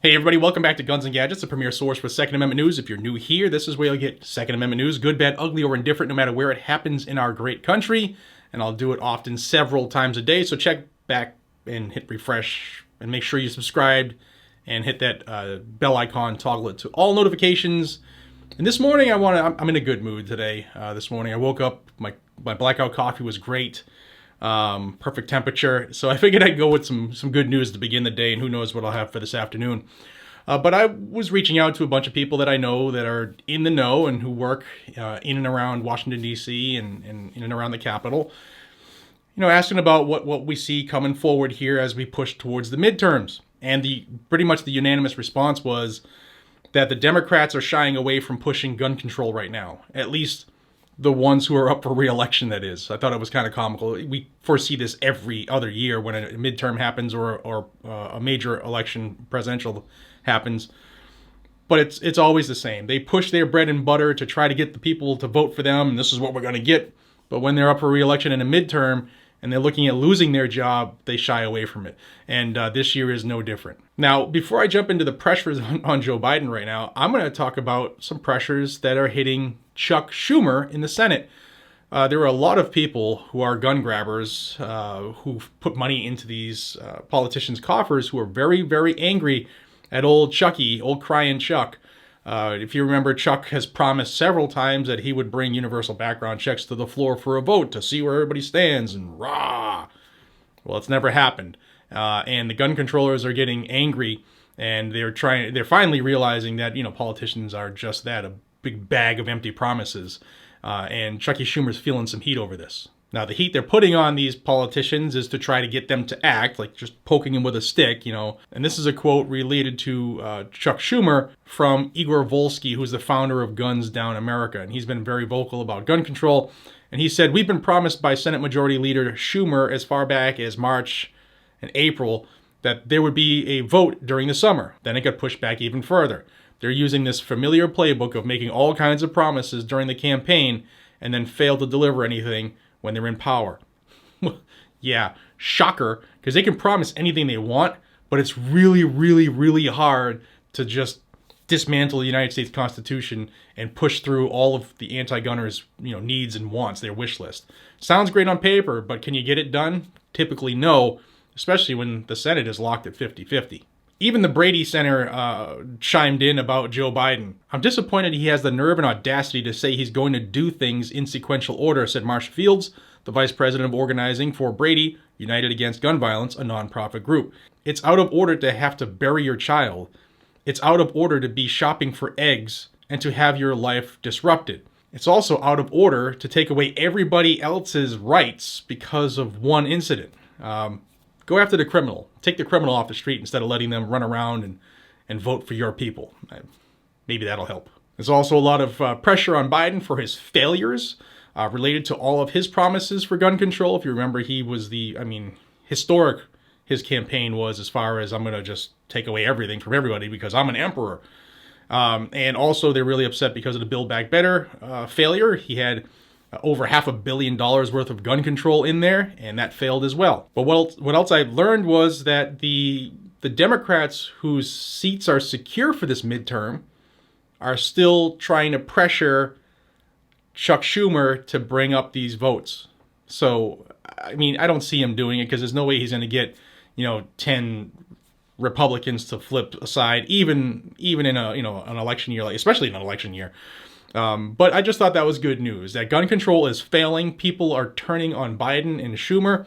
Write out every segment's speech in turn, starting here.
Hey everybody, welcome back to Guns and Gadgets, the premier source for Second Amendment news. If you're new here, this is where you'll get Second Amendment news, good, bad, ugly, or indifferent, no matter where it happens in our great country. And I'll do it often several times a day, so check back and hit refresh and make sure you subscribed and hit that bell icon, toggle it to all notifications. And this morning I'm in a good mood today. This morning I woke up, my blackout coffee was great. Perfect temperature. So I figured I'd go with some good news to begin the day, and who knows what I'll have for this afternoon. But I was reaching out to a bunch of people that I know that are in the know and who work in and around Washington, D.C. and in and around the Capitol. You know, asking about what we see coming forward here as we push towards the midterms. And pretty much the unanimous response was that the Democrats are shying away from pushing gun control right now. At least the ones who are up for re-election, that is. I thought it was kind of comical. We foresee this every other year when a midterm happens or a major election, presidential, happens. But it's always the same. They push their bread and butter to try to get the people to vote for them, and this is what we're going to get. But when they're up for re-election in a midterm and they're looking at losing their job, they shy away from it. And this year is no different. Now, before I jump into the pressures on Joe Biden right now, I'm going to talk about some pressures that are hitting Chuck Schumer in the Senate. There are a lot of people who are gun grabbers who've put money into these politicians' coffers who are very, very angry at old Chucky, old crying Chuck. If you remember, Chuck has promised several times that he would bring universal background checks to the floor for a vote to see where everybody stands, and rah! Well, it's never happened. And the gun controllers are getting angry, and they're finally realizing that, you know, politicians are just that, a big bag of empty promises. And Chucky Schumer's feeling some heat over this. Now, the heat they're putting on these politicians is to try to get them to act, like just poking them with a stick, you know. And this is a quote related to Chuck Schumer from Igor Volsky, who's the founder of Guns Down America. And he's been very vocal about gun control. And he said, "We've been promised by Senate Majority Leader Schumer as far back as March and April that there would be a vote during the summer. Then it got pushed back even further. They're using this familiar playbook of making all kinds of promises during the campaign and then fail to deliver anything when they're in power." Yeah, shocker, because they can promise anything they want, but it's really, really, really hard to just dismantle the United States Constitution and push through all of the anti-gunners, you know, needs and wants, their wish list. Sounds great on paper, but can you get it done? Typically no, especially when the Senate is locked at 50-50. Even the Brady Center chimed in about Joe Biden. "I'm disappointed he has the nerve and audacity to say he's going to do things in sequential order," said Marsha Fields, the vice president of organizing for Brady, United Against Gun Violence, a nonprofit group. "It's out of order to have to bury your child. It's out of order to be shopping for eggs and to have your life disrupted. It's also out of order to take away everybody else's rights because of one incident. Go after the criminal. Take the criminal off the street instead of letting them run around and vote for your people. Maybe that'll help." There's also a lot of pressure on Biden for his failures related to all of his promises for gun control. If you remember, he was historic his campaign was, as far as, I'm going to just take away everything from everybody because I'm an emperor. And also they're really upset because of the Build Back Better failure. He had over $500 million worth of gun control in there, and that failed as well. But what else I learned was that the Democrats whose seats are secure for this midterm are still trying to pressure Chuck Schumer to bring up these votes. So, I mean, I don't see him doing it because there's no way he's going to get, 10 Republicans to flip aside, even in an election year, especially in an election year. But I just thought that was good news, that gun control is failing. People are turning on Biden and Schumer,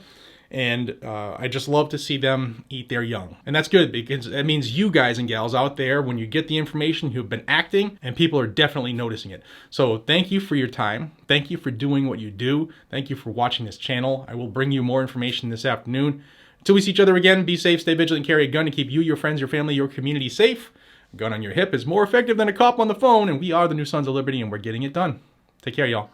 and I just love to see them eat their young. And that's good, because that means you guys and gals out there, when you get the information, you've been acting, and people are definitely noticing it. So thank you for your time. Thank you for doing what you do. Thank you for watching this channel. I will bring you more information this afternoon. Until we see each other again, be safe, stay vigilant, carry a gun to keep you, your friends, your family, your community safe. A gun on your hip is more effective than a cop on the phone, and we are the new Sons of Liberty, and we're getting it done. Take care, y'all.